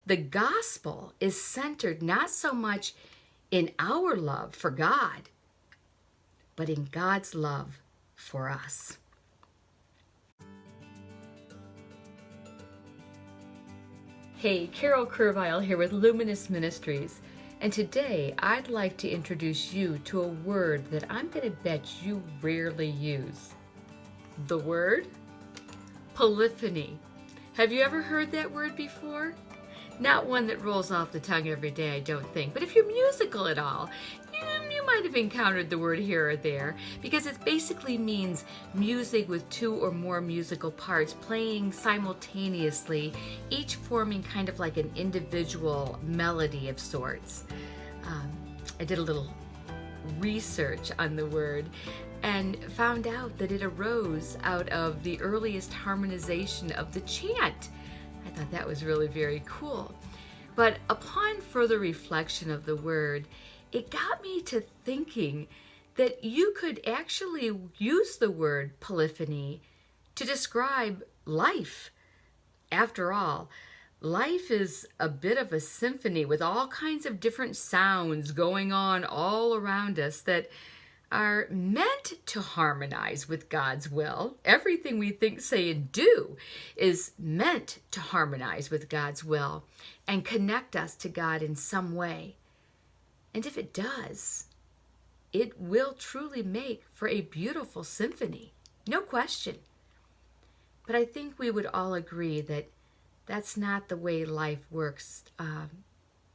The gospel is centered not so much in our love for God, but in God's love for us. Hey, Carol Kurivial here with Luminous Ministries, and today I'd like to introduce you to a word that I'm going to bet you rarely use. The word? Polyphony. Have you ever heard that word before? Not one that rolls off the tongue every day, I don't think, but if you're musical at all, you might have encountered the word here or there, because it basically means music with two or more musical parts playing simultaneously, each forming kind of like an individual melody of sorts. I did a little research on the word and found out that it arose out of the earliest harmonization of the chant. I thought that was really very cool. But upon further reflection of the word, it got me to thinking that you could actually use the word polyphony to describe life. After all, life is a bit of a symphony with all kinds of different sounds going on all around us that are meant to harmonize with God's will. Everything we think, say, and do is meant to harmonize with God's will and connect us to God in some way. And if it does, it will truly make for a beautiful symphony, no question. But I think we would all agree that that's not the way life works,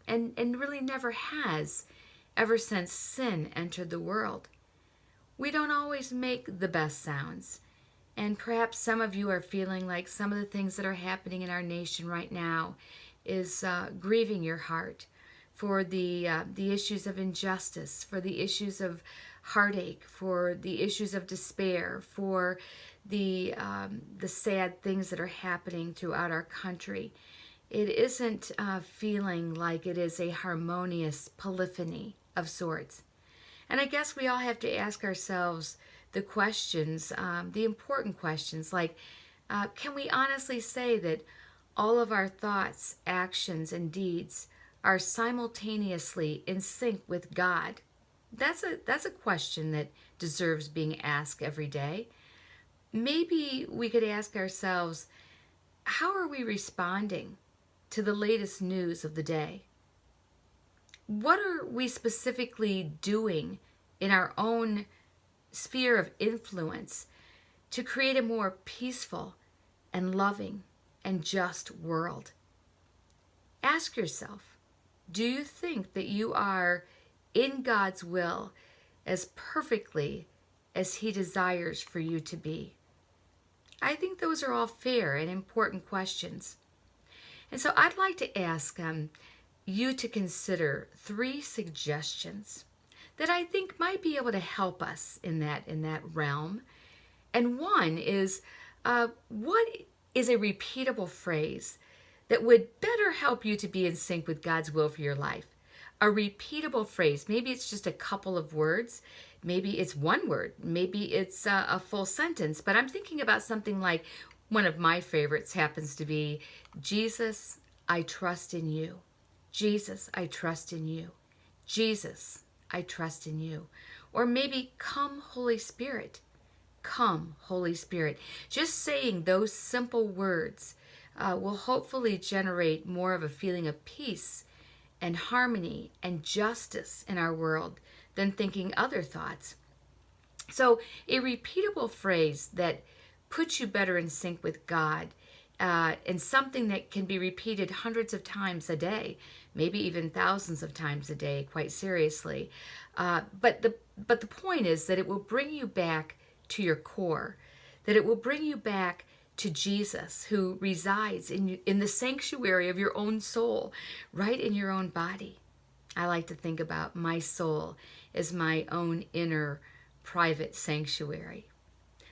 and really never has ever since sin entered the world. We don't always make the best sounds, and perhaps some of you are feeling like some of the things that are happening in our nation right now is grieving your heart for the issues of injustice, for the issues of heartache, for the issues of despair, for the sad things that are happening throughout our country. It isn't feeling like it is a harmonious polyphony of sorts. And I guess we all have to ask ourselves the questions, the important questions, like, can we honestly say that all of our thoughts, actions, and deeds are simultaneously in sync with God? That's a question that deserves being asked every day. Maybe we could ask ourselves, how are we responding to the latest news of the day? What are we specifically doing in our own sphere of influence to create a more peaceful and loving and just world? Ask yourself, do you think that you are in God's will as perfectly as He desires for you to be? I think those are all fair and important questions. And so I'd like to ask you to consider 3 suggestions that I think might be able to help us in that realm. And one is, what is a repeatable phrase that would better help you to be in sync with God's will for your life? A repeatable phrase. Maybe it's just a couple of words. Maybe it's one word. Maybe it's a full sentence. But I'm thinking about something like, one of my favorites happens to be, Jesus, I trust in you. Jesus, I trust in you. Jesus, I trust in you. Or maybe, come, Holy Spirit. Come, Holy Spirit. Just saying those simple words will hopefully generate more of a feeling of peace and harmony and justice in our world than thinking other thoughts. So a repeatable phrase that puts you better in sync with God, and something that can be repeated hundreds of times a day, maybe even thousands of times a day, quite seriously. But the point is that it will bring you back to your core, that it will bring you back to Jesus, who resides in the sanctuary of your own soul, right in your own body. I like to think about my soul as my own inner private sanctuary.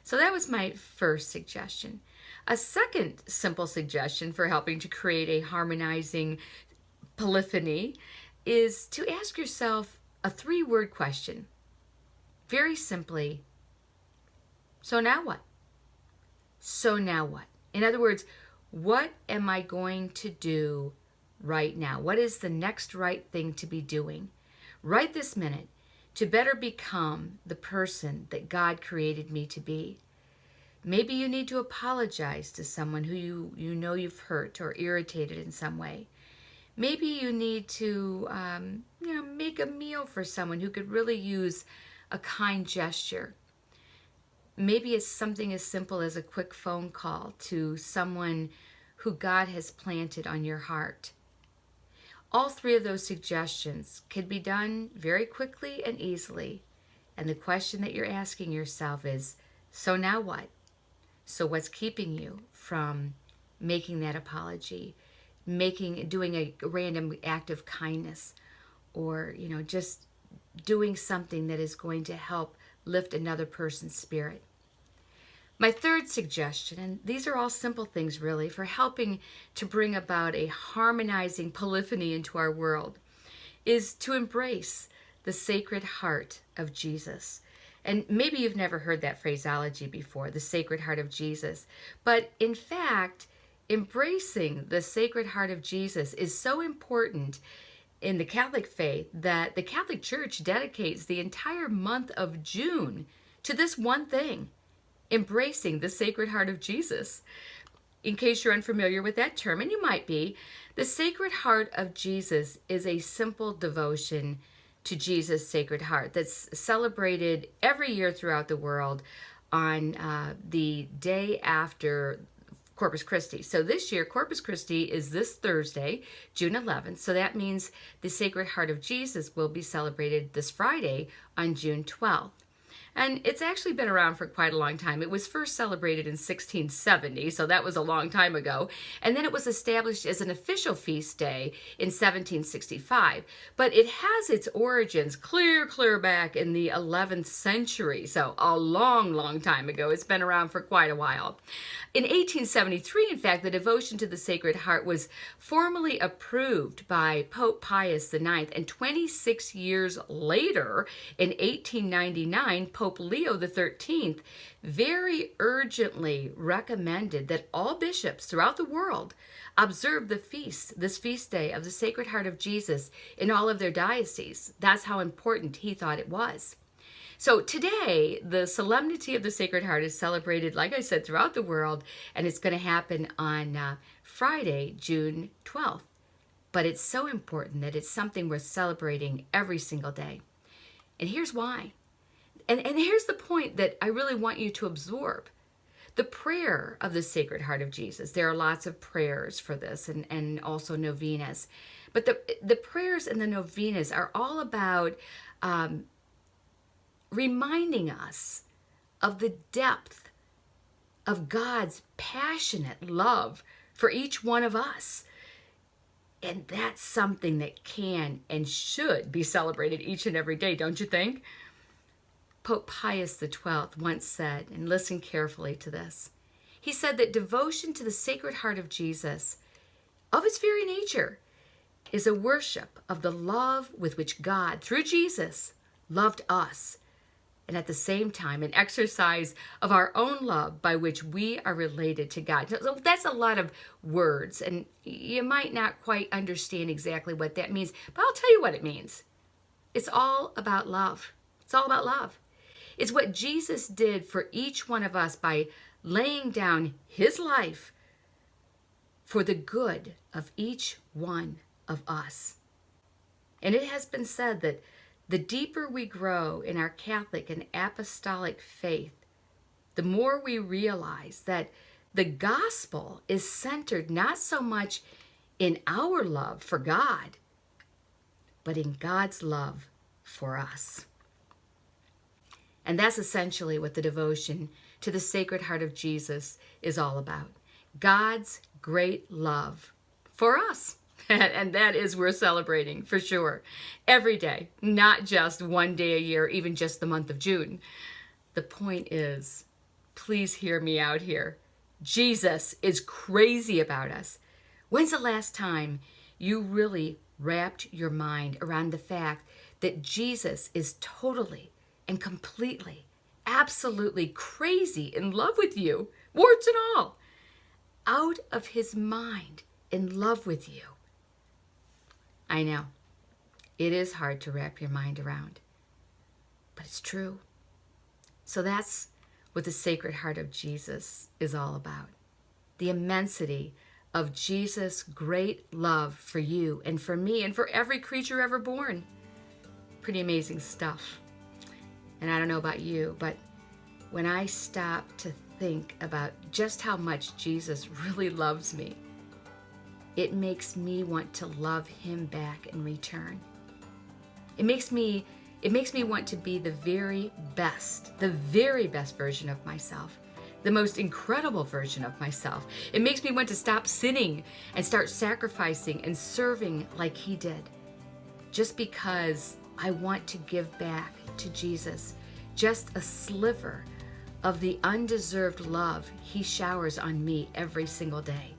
So that was my first suggestion. A second simple suggestion for helping to create a harmonizing polyphony is to ask yourself a 3-word question. Very simply, so now what? So now what? In other words, what am I going to do right now? What is the next right thing to be doing right this minute to better become the person that God created me to be? Maybe you need to apologize to someone who you know you've hurt or irritated in some way. Maybe you need to make a meal for someone who could really use a kind gesture. Maybe it's something as simple as a quick phone call to someone who God has planted on your heart. All three of those suggestions can be done very quickly and easily. And the question that you're asking yourself is, so now what? So what's keeping you from making that apology, doing a random act of kindness, or just doing something that is going to help lift another person's spirit? My third suggestion, and these are all simple things really, for helping to bring about a harmonizing polyphony into our world, is to embrace the Sacred Heart of Jesus. And maybe you've never heard that phraseology before, the Sacred Heart of Jesus. But in fact, embracing the Sacred Heart of Jesus is so important in the Catholic faith that the Catholic Church dedicates the entire month of June to this one thing, embracing the Sacred Heart of Jesus. In case you're unfamiliar with that term, and you might be, the Sacred Heart of Jesus is a simple devotion to Jesus' Sacred Heart that's celebrated every year throughout the world on the day after Corpus Christi. So this year, Corpus Christi is this Thursday, June 11th. So that means the Sacred Heart of Jesus will be celebrated this Friday on June 12th. And it's actually been around for quite a long time. It was first celebrated in 1670, so that was a long time ago. And then it was established as an official feast day in 1765. But it has its origins clear back in the 11th century, so a long, long time ago. It's been around for quite a while. In 1873, in fact, the devotion to the Sacred Heart was formally approved by Pope Pius IX, and 26 years later, in 1899, Pope Leo XIII very urgently recommended that all bishops throughout the world observe this feast day of the Sacred Heart of Jesus in all of their dioceses. That's how important he thought it was. So today, the Solemnity of the Sacred Heart is celebrated, like I said, throughout the world, and it's going to happen on Friday, June 12th. But it's so important that it's something we're celebrating every single day. And here's why. And here's the point that I really want you to absorb. The prayer of the Sacred Heart of Jesus. There are lots of prayers for this and also novenas. But the prayers and the novenas are all about reminding us of the depth of God's passionate love for each one of us. And that's something that can and should be celebrated each and every day, don't you think? Pope Pius XII once said, and listen carefully to this, he said that devotion to the Sacred Heart of Jesus, of its very nature, is a worship of the love with which God, through Jesus, loved us, and at the same time, an exercise of our own love by which we are related to God. So that's a lot of words, and you might not quite understand exactly what that means, but I'll tell you what it means. It's all about love. It's all about love. It's what Jesus did for each one of us by laying down his life for the good of each one of us. And it has been said that the deeper we grow in our Catholic and apostolic faith, the more we realize that the gospel is centered not so much in our love for God, but in God's love for us. And that's essentially what the devotion to the Sacred Heart of Jesus is all about. God's great love for us. And that is we're celebrating for sure. Every day, not just one day a year, even just the month of June. The point is, please hear me out here. Jesus is crazy about us. When's the last time you really wrapped your mind around the fact that Jesus is totally and completely, absolutely crazy in love with you, warts and all, out of his mind in love with you? I know. It is hard to wrap your mind around, but it's true. So that's what the Sacred Heart of Jesus is all about. The immensity of Jesus' great love for you and for me and for every creature ever born. Pretty amazing stuff. And I don't know about you, but when I stop to think about just how much Jesus really loves me, it makes me want to love him back in return. It makes me want to be the very best version of myself, the most incredible version of myself. It makes me want to stop sinning and start sacrificing and serving like he did, just because I want to give back to Jesus just a sliver of the undeserved love he showers on me every single day.